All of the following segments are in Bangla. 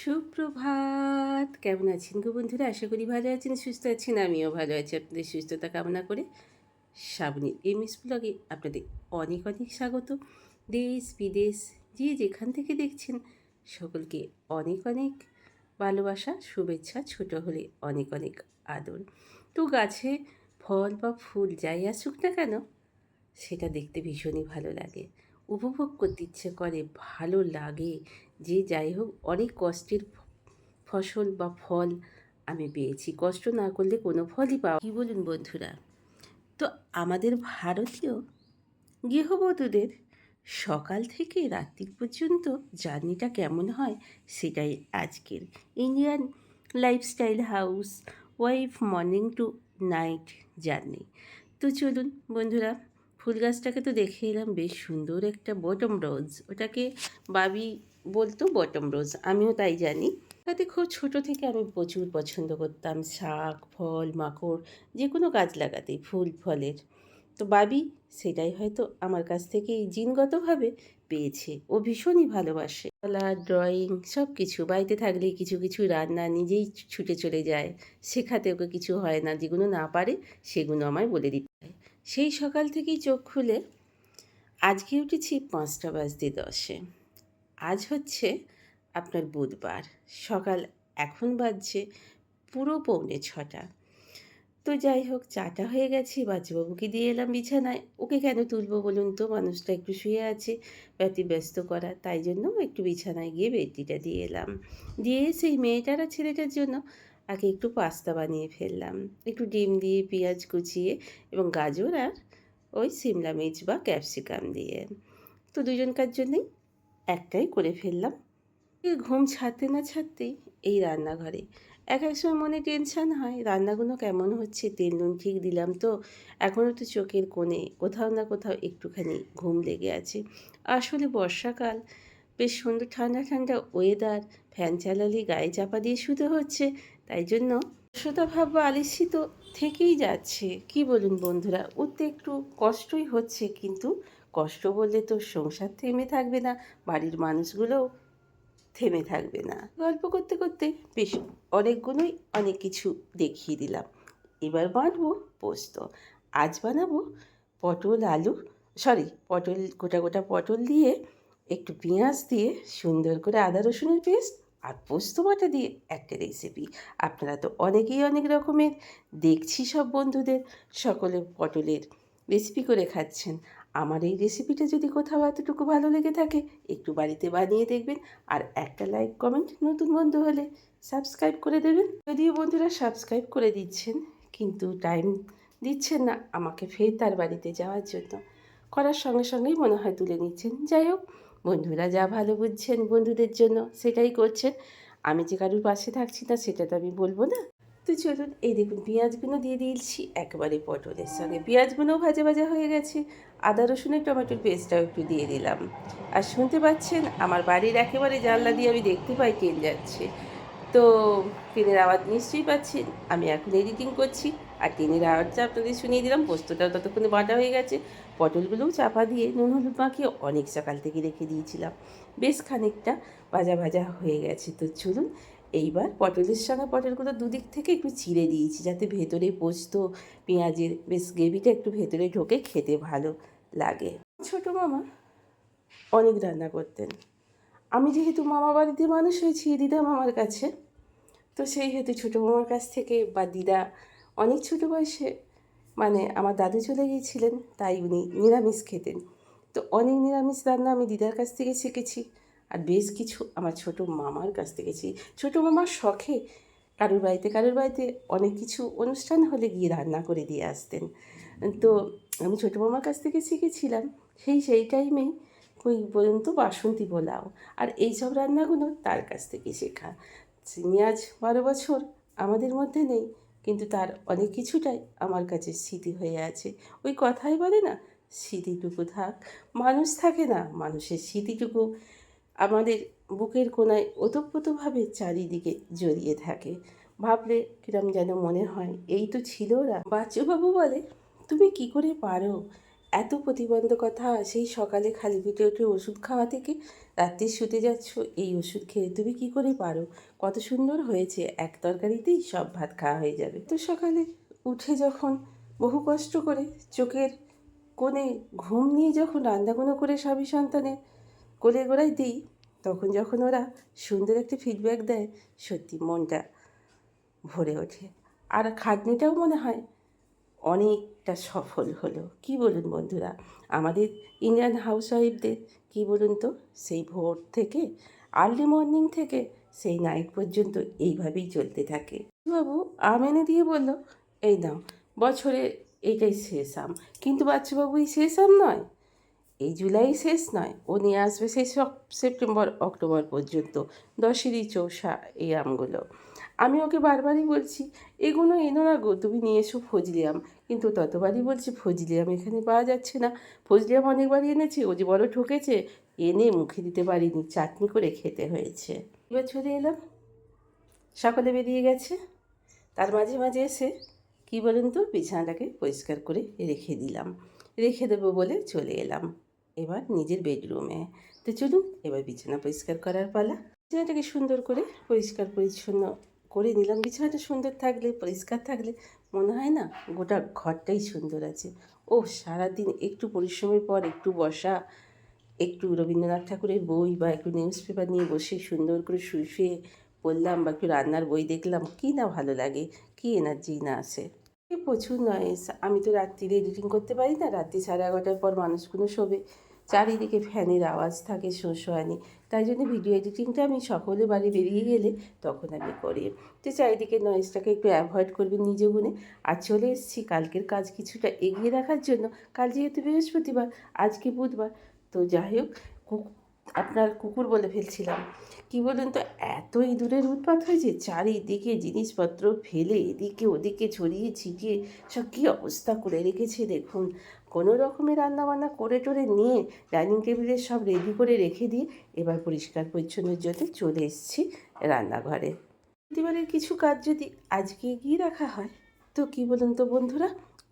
সুপ্রভাত। কেমন আছেন গো বন্ধুরা? আশা করি ভালো আছেন, সুস্থ আছেন। আমিও ভালো আছি। আপনাদের সুস্থতা কামনা করে শ্রাবণীর এমএস ব্লগে আপনাদের অনেক অনেক স্বাগত। দেশ বিদেশ যে যেখান থেকে দেখছেন সকলকে অনেক অনেক ভালোবাসা, শুভেচ্ছা, ছোট হলে অনেক অনেক আদর। তো গাছে ফল বা ফুল যাই আসুক না কেন, সেটা দেখতে ভীষণই ভালো লাগে, উপভোগ করতে ইচ্ছে করে, ভালো লাগে যে যাই হোক অনেক কষ্টের ফসল বা ফল আমি পেয়েছি। কষ্ট না করলে কোনো ফলই পাওয়া, কী বলুন বন্ধুরা? তো আমাদের ভারতীয় গৃহবধূদের সকাল থেকে রাত্রি পর্যন্ত জার্নিটা কেমন হয় সেটাই আজকের Indian lifestyle house wife morning to night journey. তো চলুন বন্ধুরা, ফুল গাছটাকে তো দেখে এলাম, বেশ সুন্দর একটা বটম রোজ, ওটাকে বাবি বলতো বটম রোজ, আমিও তাই জানি। তাতে খুব ছোট থেকে আমি প্রচুর পছন্দ করতাম শাক ফল মাকড় যে কোনো গাছ লাগাতে, ফুল ফলের। তো বাবি সেটাই হয়তো আমার কাছ থেকে জিনগতভাবে পেয়েছে। ও ভীষণই ভালোবাসে কলা ড্রয়িং সব কিছু, বাড়িতে থাকলেই কিছু কিছু রান্না নিজেই ছুটে চলে যায়, শেখাতে ওকে কিছু হয় না, যেগুলো না পারে সেগুলো আমায় বলে দিতে হয়। সেই সকাল থেকেই চোখ খুলে আজকে উঠেছি 5:10। আজ হচ্ছে আপনার বুধবার, সকাল এখন বাজছে পুরো 5:45। তো যাই হোক, চাটা হয়ে গেছে, বাচ্চাবাবুকে দিয়ে এলাম বিছানায়। ওকে কেন তুলবো বলুন তো, মানুষটা একটু শুয়ে আছে, ব্যস্ত করা, তাই জন্য একটু বিছানায় গিয়ে বেডটিটা দিয়ে এলাম। দিয়ে সেই মেয়েটার আর ছেলেটার জন্য আগে একটু পাস্তা বানিয়ে ফেললাম, একটু ডিম দিয়ে পেঁয়াজ কুচিয়ে এবং গাজর আর ওই সিমলা মির্চ বা ক্যাপসিকাম দিয়ে। তো দুজনকার জন্যেই একটাই করে ফেললাম। ঘুম ছাড়তে না ছাড়তেই এই রান্নাঘরে এক এক সময় মনে টেনশান হয়, রান্নাগুলো কেমন হচ্ছে, তেল নুন ঠিক দিলাম তো? এখনও তো চোখের কোণে কোথাও না কোথাও একটুখানি ঘুম লেগে আছে। আসলে বর্ষাকাল, বেশ সুন্দর ঠান্ডা ঠান্ডা ওয়েদার, ফ্যান চালালে গায়ে চাপা দিয়ে শুতে হচ্ছে, তাই জন্য ভাব বা আলিস্যি তো থেকেই যাচ্ছে। কি বলুন বন্ধুরা, উঠতে একটু কষ্টই হচ্ছে, কিন্তু কষ্ট বললে তো সংসার থেমে থাকবে না, বাড়ির মানুষগুলোও থেমে থাকবে না। গল্প করতে করতে বেশ অনেকগুলোই অনেক কিছু দেখিয়ে দিলাম। এবার বাঁধবো পোস্ত। আজ বানাবো পটল আলু, পটল, গোটা গোটা পটল দিয়ে একটু পেঁয়াজ দিয়ে সুন্দর করে আদা রসুনের পেস্ট আর পোস্ত বাটা দিয়ে একটা রেসিপি। আপনারা তো অনেকেই অনেক রকমের দেখছি, সব বন্ধুদের সকলে পটলের রেসিপি করে খাচ্ছেন। আমার এই রেসিপিটা যদি কোথাও এতটুকু ভালো লেগে থাকে, একটু বাড়িতে বানিয়ে দেখবেন, আর একটা লাইক কমেন্ট, নতুন বন্ধু হলে সাবস্ক্রাইব করে দেবেন। যদিও বন্ধুরা সাবস্ক্রাইব করে দিচ্ছেন, কিন্তু টাইম দিচ্ছেন না আমাকে ফের তার বাড়িতে যাওয়ার জন্য। করার সঙ্গে সঙ্গেই মনে হয় তুলে নিচ্ছেন। যাই হোক, বন্ধুরা যা ভালো বুঝছেন বন্ধুদের জন্য সেটাই করছেন। আমি যে কারুর পাশে থাকছি না সেটা তো আমি বলবো না। তো চলুন, এই দেখুন পেঁয়াজগুলো দিয়ে দিয়েছি একেবারে পটলের সঙ্গে, পেঁয়াজগুলোও ভাজা ভাজা হয়ে গেছে। আদা রসুনের টমেটোর পেস্টটাও একটু দিয়ে দিলাম। আর শুনতে পাচ্ছেন আমার বাড়ির একেবারে জানলা দিয়ে আমি দেখতে পাই ট্রেন যাচ্ছে। তো ট্রেনের আওয়াজ নিশ্চয়ই পাচ্ছেন, আমি এখন এডিটিং করছি আর ট্রেনের আওয়াজটা আপনাদের শুনিয়ে দিলাম। পোস্তটাও ততক্ষণে বাটা হয়ে গেছে। পটলগুলোও চাপা দিয়ে নুন হলুদ মাখিয়ে অনেক সকাল থেকে রেখে দিয়েছিলাম, বেশ খানিকটা ভাজা ভাজা হয়ে গেছে। তো চলুন, এইবার পটলের সঙ্গে পটলগুলো দুদিক থেকে একটু চিড়ে দিয়েছি, যাতে ভেতরে পোস্ত পেঁয়াজের বেশ গ্রেভিটা একটু ভেতরে ঢোকে, খেতে ভালো লাগে। ছোটো মামা অনেক রান্না করতেন। আমি যেহেতু মামা বাড়িতে মানুষ হয়েছি দিদা মামার কাছে, তো সেই হেতু ছোটো মামার কাছ থেকে বা দিদা অনেক ছোটো বয়সে, মানে আমার দাদু চলে গিয়েছিলেন, তাই উনি নিরামিষ খেতেন। তো অনেক নিরামিষ রান্না আমি দিদার কাছ থেকে শিখেছি, আর বেশ কিছু আমার ছোটো মামার কাছ থেকে শিখেছি। ছোটো মামার শখে কারোর বাড়িতে অনেক কিছু অনুষ্ঠান হলে গিয়ে রান্না করে দিয়ে আসতেন। তো আমি ছোটো মামার কাছ থেকে শিখেছিলাম সেই টাইমেই ওই বলুন তো বাসন্তী পোলাও আর এইসব রান্নাগুলো তার কাছ থেকে শেখা। তিনি আজ 12 বছর আমাদের মধ্যে নেই, কিন্তু তার অনেক কিছুটাই আমার কাছে স্মৃতি হয়ে আছে। ওই কথাই বলে না, স্মৃতিটুকু থাক, মানুষ থাকে না, মানুষের স্মৃতিটুকু আমাদের বুকের কোণায় ওতপ্রোতভাবে চারিদিকে জড়িয়ে থাকে। ভাবলে কিরম যেন মনে হয় এই তো ছিল ওরা। বাচ্চুবাবু বলে, তুমি কি করে পারো এত প্রতিবন্ধকতা সেই সকালে খালি পেটে উঠে ওষুধ খাওয়া থেকে রাত্রে শুতে যাচ্ছ এই ওষুধ খেয়ে তুমি কি করে পারো? কত সুন্দর হয়েছে, এক তরকারিতেই সব ভাত খাওয়া হয়ে যাবে। তো সকালে উঠে যখন বহু কষ্ট করে চোখের কোণে ঘুম নিয়ে যখন রান্নাগুলো করে স্বামী সন্তানের কোলে গোড়ায় দিই, তখন যখন ওরা সুন্দর একটা ফিডব্যাক দেয়, সত্যি মনটা ভরে ওঠে। আর খাটনিটাও মনে হয় অনেকটা সফল হলো। কি বলুন বন্ধুরা? আমাদের ইন্ডিয়ান হাউসওয়াইফদের কি বলুন তো, সেই ভোর থেকে আর্লি মর্নিং থেকে সেই নাইট পর্যন্ত এইভাবেই চলতে থাকে। বাবু আম এনে দিয়ে বলল, এই নাও, বছরে এইটাই শেষ আম। কিন্তু বাচ্চাবাবু এই শেষ আম নয়, এই জুলাই শেষ নয়, ও নিয়ে আসবে সেই সেপ্টেম্বর অক্টোবর পর্যন্ত 10-এরই চৌষা এই আমগুলো। আমি ওকে বারবারই বলছি, এগুলো এনো না গো, তুমি নিয়ে এসো ফজলি আম। কিন্তু ততবারই বলছি ফজলি আম এখানে পাওয়া যাচ্ছে না। ফজলি আম অনেকবারই এনেছি, ও যে বড় ঠকেছে, এনে মুখে দিতে পারিনি, চাটনি করে খেতে হয়েছে। এবার চলে এলাম, সকালে বেরিয়ে গেছে, তার মাঝে মাঝে এসে কি বলুন তো, বিছানাটাকে পরিষ্কার করে রেখে দিলাম। রেখে দেবো বলে চলে এলাম এবার নিজের বেডরুমে। তো চলুন এবার বিছানা পরিষ্কার করার পালা। বিছানাটাকে সুন্দর করে পরিষ্কার পরিচ্ছন্ন করে নিলাম। বিছানাটা সুন্দর থাকলে, পরিষ্কার থাকলে মনে হয় না গোটা ঘরটাই সুন্দর আছে। ও সারাদিন একটু পরিশ্রমের পর একটু বসা, একটু রবীন্দ্রনাথ ঠাকুরের বই বা একটু নিউজ পেপার নিয়ে বসে সুন্দর করে শুয়ে শুয়ে পড়লাম বা একটু রান্নার বই দেখলাম, কী না ভালো লাগে, কী এনার্জি না আসে। প্রচুর নয়েস। আমি তো রাত্রিরে এডিটিং করতে পারি না, রাত্রি 11:30 পর মানুষগুলো শোবে, চারিদিকে ফ্যানের আওয়াজ থাকে শোঁশোয়ানি। তাই জন্য ভিডিও এডিটিংটা আমি সকলে বাড়ি বেরিয়ে গেলে তখন আমি করি। তো চারিদিকে নয়েজটাকে একটু অ্যাভয়েড করবেন নিজ গুণে। আর চলে এসেছি কালকের কাজ কিছুটা এগিয়ে রাখার জন্য। কাল যেহেতু বৃহস্পতিবার, আজকে বুধবার। তো যাই হোক, আপনার কুকুর বলে ফেলছিলাম। কি বলুন তো, এত ইঁদুরের উৎপাত হয়েছে, চারিদিকে জিনিসপত্র ফেলে এদিকে ওদিকে ছড়িয়ে ছিটিয়ে সব কী অবস্থা করে রেখেছে দেখুন। কোনো রকমের রান্নাবান্না করে টোরে নিয়ে ডাইনিং টেবিলে সব রেডি করে রেখে দিয়ে এবার পরিষ্কার পরিচ্ছন্নের জন্য চলে এসেছি রান্নাঘরে। প্রতিবারের কিছু কাজ যদি আজকে এগিয়ে রাখা হয় তো কি বলুন তো বন্ধুরা,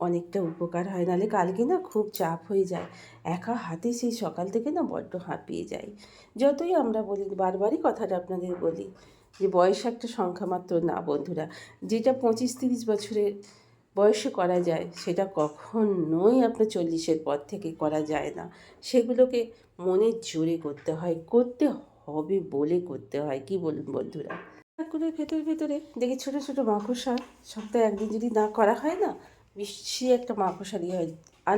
অনেকটা উপকার হয়। নাহলে কালকে না খুব চাপ হয়ে যায়, একা হাতে সেই সকাল থেকে না বড্ড হাঁপিয়ে যায়। যতই আমরা বলি, বারবারই কথাটা আপনাদের বলি যে বয়স একটা সংখ্যা মাত্র না বন্ধুরা। যেটা 25-30 বছরের বয়সে করা যায় সেটা কখনোই আপনার 40-এর পর থেকে করা যায় না। সেগুলোকে মনের জোরে করতে হয়, করতে হবে বলে করতে হয়। কি বলুন বন্ধুরা? ঠাকুরের ভেতরে ভেতরে দেখি ছোটো ছোটো মাকড়সা, সপ্তাহে একদিন যদি না করা হয় না, বেশি একটা মাকড়সা দিয়ে হয়। আর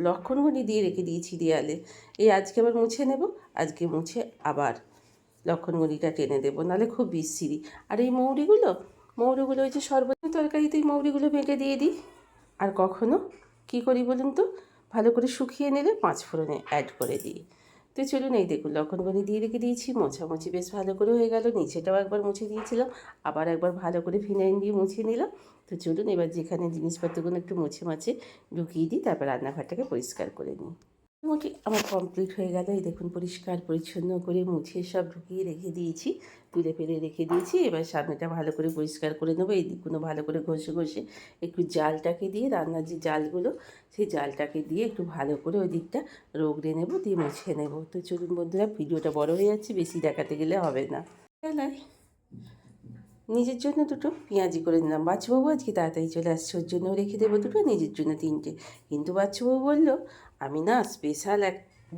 লক্ষণগুলি দিয়ে রেখে দিয়েছি দেয়ালে। এই আজকে আবার মুছে নেব, আজকে মুছে আবার লক্ষণগুলিটা টেনে দেবো, নাহলে খুব বিচ্ছিরি। আর এই মৌরিগুলো ওই যে সর্বদিন তরকারিতে এই মৌরিগুলো বেটে দিয়ে দিই। আর কখনো কী করি বলুন তো, ভালো করে শুকিয়ে নিলে 5 ফোড়নে অ্যাড করে দিই। তো চলুন, এই দেখুন লক্ষণগুলি দিয়ে রেখে দিয়েছি, মোছামুছি বেশ ভালো করে হয়ে গেল। নিচেটাও একবার মুছে দিয়েছিলাম, আবার একবার ভালো করে ফিনাইল দিয়ে মুছে নিলাম। তো চলুন এবার যেখানে জিনিসপত্রগুলো একটু মুছে মাছে ঢুকিয়ে দিই, তারপর রান্নাঘরটাকে পরিষ্কার করে নিই। মোটামুটি আমার কমপ্লিট হয়ে গেল। এই দেখুন পরিষ্কার পরিচ্ছন্ন করে মুছে সব ঢুকিয়ে রেখে দিয়েছি, তুলে ফেলে রেখে দিয়েছি। এবার সামনেটা ভালো করে পরিষ্কার করে নেবো। এই দিকগুলো ভালো করে ঘষে ঘষে একটু জালটাকে দিয়ে, রান্নার যে জালগুলো সেই জালটাকে দিয়ে একটু ভালো করে ওই দিকটা রগড়ে নেবো, দিয়ে মুছে নেবো। তো চলুন বন্ধুরা, ভিডিওটা বড় হয়ে যাচ্ছে, বেশি দেখাতে গেলে হবে না। নিজের জন্য দুটো পেঁয়াজি করে নিলাম। বাচ্চাবাবু আজকে তাড়াতাড়ি চলে আসছে, ওর জন্যও রেখে দেবো দুটো, নিজের জন্য 3টে। কিন্তু বাচ্চাবাবু বললো, আমি না স্পেশাল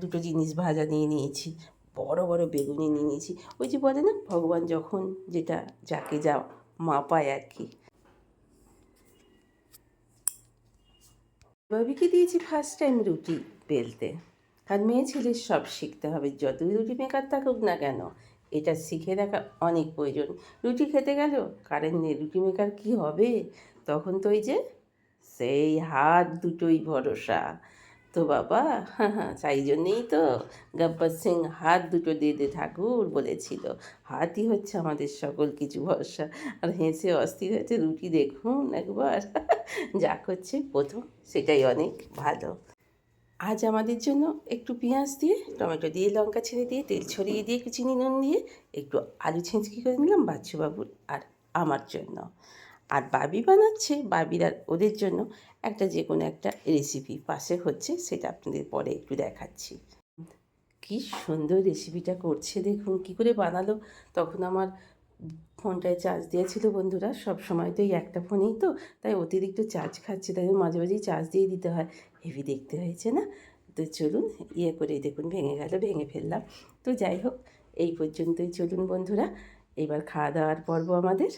দুটো জিনিস ভাজা নিয়ে নিয়েছি, বড় বড় বেগুনি নিয়ে নিয়েছি। ওই যে বলে না, ভগবান যখন যেটা যাকে যা মাপায় আর কি। ভাবিকে দিয়েছি ফার্স্ট টাইম রুটি বেলতে। আর মেয়ে ছেলের সব শিখতে হবে, যতই রুটি মেকার থাকুক না কেন, এটা শিখে রাখা অনেক প্রয়োজন। রুটি খেতে গেল, কারেন্ট নেই, রুটি মেকার কী হবে? তখন তো ওই যে সেই হাত দুটোই ভরসা। তো বাবা, তাই জন্যেই তো গব্বর সিং হাত দুটো দে দে ঠাকুর বলেছিল, হাতই হচ্ছে আমাদের সকল কিছু ভরসা। আর হেসে অস্থির হয়েছে, রুটি দেখুন একবার যা করছে প্রথম, সেটাই অনেক ভালো। আজ আমাদের জন্য একটু পেঁয়াজ দিয়ে, টমেটো দিয়ে, লঙ্কা ছেড়ে দিয়ে, তেল ছড়িয়ে দিয়ে, একটু চিনি নুন দিয়ে একটু আলু ছেঁচকি করে নিলাম বাচ্চুবাবুর আর আমার জন্য। আর বাবি বানাচ্ছে বাবির আর ওদের জন্য একটা যে কোনো একটা রেসিপি পাশে হচ্ছে, সেটা আপনাদের পরে একটু দেখাচ্ছি। কি সুন্দর রেসিপিটা করছে দেখুন, কী করে বানালো। তখন আমার ফোনটায় চার্জ দেওয়া ছিল বন্ধুরা, সব সময় তো এই একটা ফোনেই তো, তাই অতিরিক্ত চার্জ খাচ্ছে, তাই মাঝে মাঝেই চার্জ দিয়ে দিতে হয়। হেভি দেখতে হয়েছে না? তো চলুন করে দেখুন ভেঙে গেল, ভেঙে ফেললাম। তো যাই হোক, এই পর্যন্তই চলুন বন্ধুরা, এবার খাওয়া দাওয়ার পর্ব আমাদের।